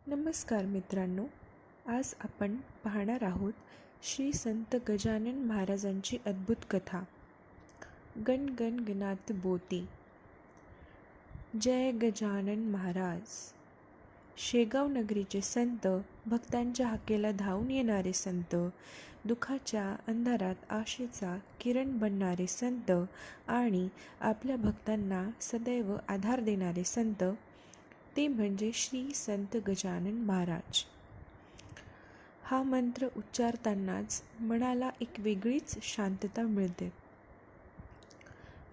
नमस्कार मित्रांनो, आज आपण पाहणार आहोत श्री संत गजानन महाराजांची अद्भुत कथा. गण गण गणात बोते. जय गजानन महाराज. शेगाव नगरीचे संत, भक्तांच्या हाकेला धावून येणारे संत, दुःखाच्या अंधारात आशेचा किरण बनणारे संत आणि आपल्या भक्तांना सदैव आधार देणारे संत, ते म्हणजे श्री संत गजानन महाराज. हा मंत्र उच्चारतानाच मनाला एक वेगळीच शांतता मिळते.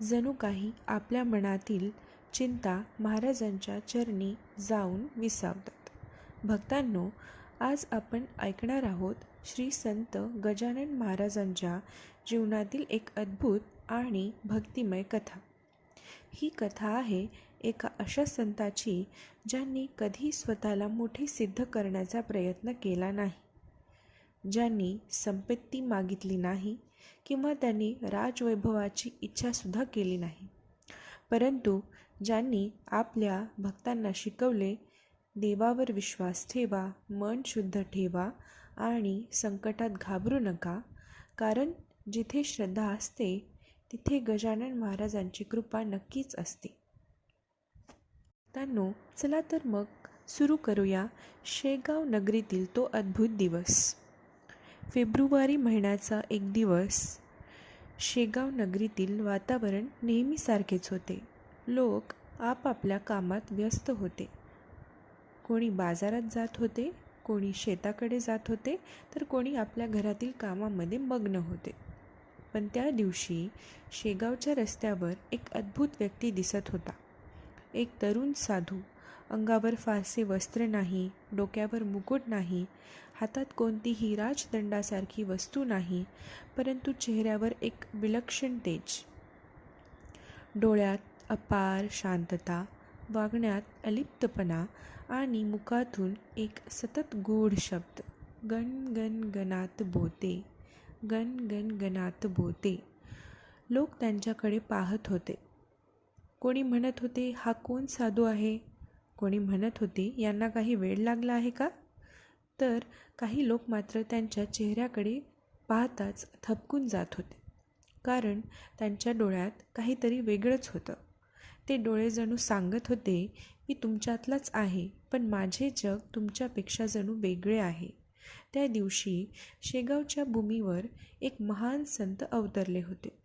जणू काही आपल्या मनातील चिंता महाराजांच्या चरणी जाऊन विसावतात. भक्तांनो, आज आपण ऐकणार आहोत श्री संत गजानन महाराजांच्या जीवनातील एक अद्भुत आणि भक्तिमय कथा. ही कथा आहे एका अशा संताची ज्यांनी कधी स्वतःला मोठे सिद्ध करण्याचा प्रयत्न केला नाही, ज्यांनी संपत्ती मागितली नाही किंवा त्यांनी राजवैभवाची इच्छासुद्धा केली नाही, परंतु ज्यांनी आपल्या भक्तांना शिकवले, देवावर विश्वास ठेवा, मन शुद्ध ठेवा आणि संकटात घाबरू नका, कारण जिथे श्रद्धा असते तिथे गजानन महाराजांची कृपा नक्कीच असते. मित्रांनो, चला तर मग सुरू करूया शेगाव नगरीतील तो अद्भुत दिवस. फेब्रुवारी महिन्याचा एक दिवस. शेगाव नगरीतील वातावरण नेहमीसारखेच होते. लोक आपापल्या कामात व्यस्त होते. कोणी बाजारात जात होते, कोणी शेताकडे जात होते, तर कोणी आपल्या घरातील कामामध्ये मग्न होते. पण त्या दिवशी शेगावच्या रस्त्यावर एक अद्भुत व्यक्ती दिसत होता. एक तरुण साधू. अंगावर फारसे वस्त्र नाही, डोक्यावर मुकुट नाही, हातात कोणतीही राजदंडासारखी वस्तू नाही, परंतु चेहऱ्यावर एक विलक्षण तेज. डोळ्यात अपार शांतता, वागण्यात अलिप्तपणा आणि मुखातून एक सतत गूढ शब्द, गण गण गणात बोते, गण गण गणात बोते. लोक त्यांच्याकडे पाहत होते. कोणी म्हणत होते, हा कोण साधू आहे? कोणी म्हणत होते, यांना काही वेळ लागला आहे का? तर काही लोक मात्र त्यांच्या चेहऱ्याकडे पाहताच थबकून जात होते, कारण त्यांच्या डोळ्यात काहीतरी वेगळंच होतं. ते डोळे जणू सांगत होते, मी तुमच्यातलाच आहे, पण माझे जग तुमच्यापेक्षा जणू वेगळे आहे. त्या दिवशी शेगावच्या भूमीवर एक महान संत अवतरले होते.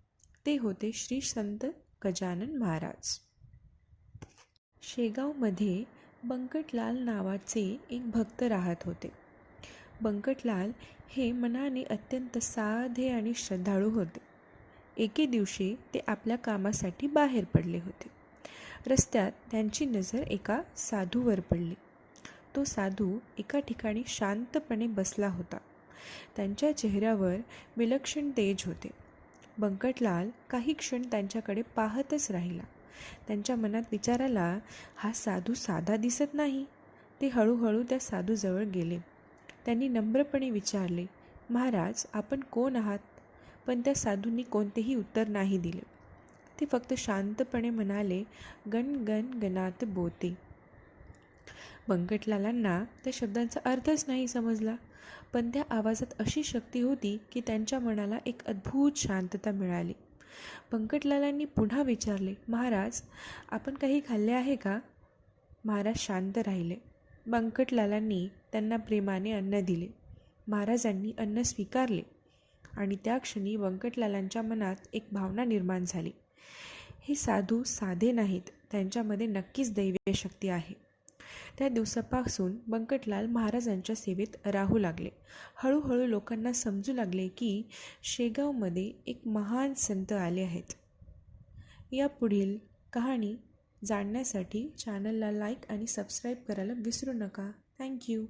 ते होते श्री संत गजानन महाराज. शेगावमध्ये बंकटलाल नावाचे एक भक्त राहत होते. बंकटलाल हे मनाने अत्यंत साधे आणि श्रद्धाळू होते. एके दिवशी ते आपल्या कामासाठी बाहेर पडले होते. रस्त्यात त्यांची नजर एका साधूवर पडली. तो साधू एका ठिकाणी शांतपणे बसला होता. त्यांच्या चेहऱ्यावर विलक्षण तेज होते. बंकटलाल काही क्षण त्यांच्याकडे पाहतच राहिला. त्यांच्या मनात विचार आला, हा साधू साधा दिसत नाही. ते हळूहळू त्या साधूजवळ गेले. त्यांनी नम्रपणे विचारले, महाराज, आपण कोण आहात? पण त्या साधूंनी कोणतेही उत्तर नाही दिले. ते फक्त शांतपणे म्हणाले, गण गण गणात बोते. बंकटलालांना त्या शब्दांचा अर्थच नाही समजला, पण त्या आवाजात अशी शक्ती होती की त्यांच्या मनाला एक अद्भुत शांतता मिळाली. बंकटलालांनी पुन्हा विचारले, महाराज, आपण काही खाल्ले आहे का? महाराज शांत राहिले. बंकटलालांनी त्यांना प्रेमाने अन्न दिले. महाराजांनी अन्न स्वीकारले आणि त्या क्षणी बंकटलालांच्या मनात एक भावना निर्माण झाली. हे साधू साधे नाहीत, त्यांच्यामध्ये नक्कीच दैवी शक्ती आहे. त्या दिवसापासून बंकटलाल महाराजांच्या सेवेत राहू लागले. हळूहळू लोकांना समजू लागले की शेगावमध्ये एक महान संत आले आहेत. या पुढील कहाणी जाणण्यासाठी चॅनलला लाईक आणि सबस्क्राईब करायला विसरू नका. थँक्यू.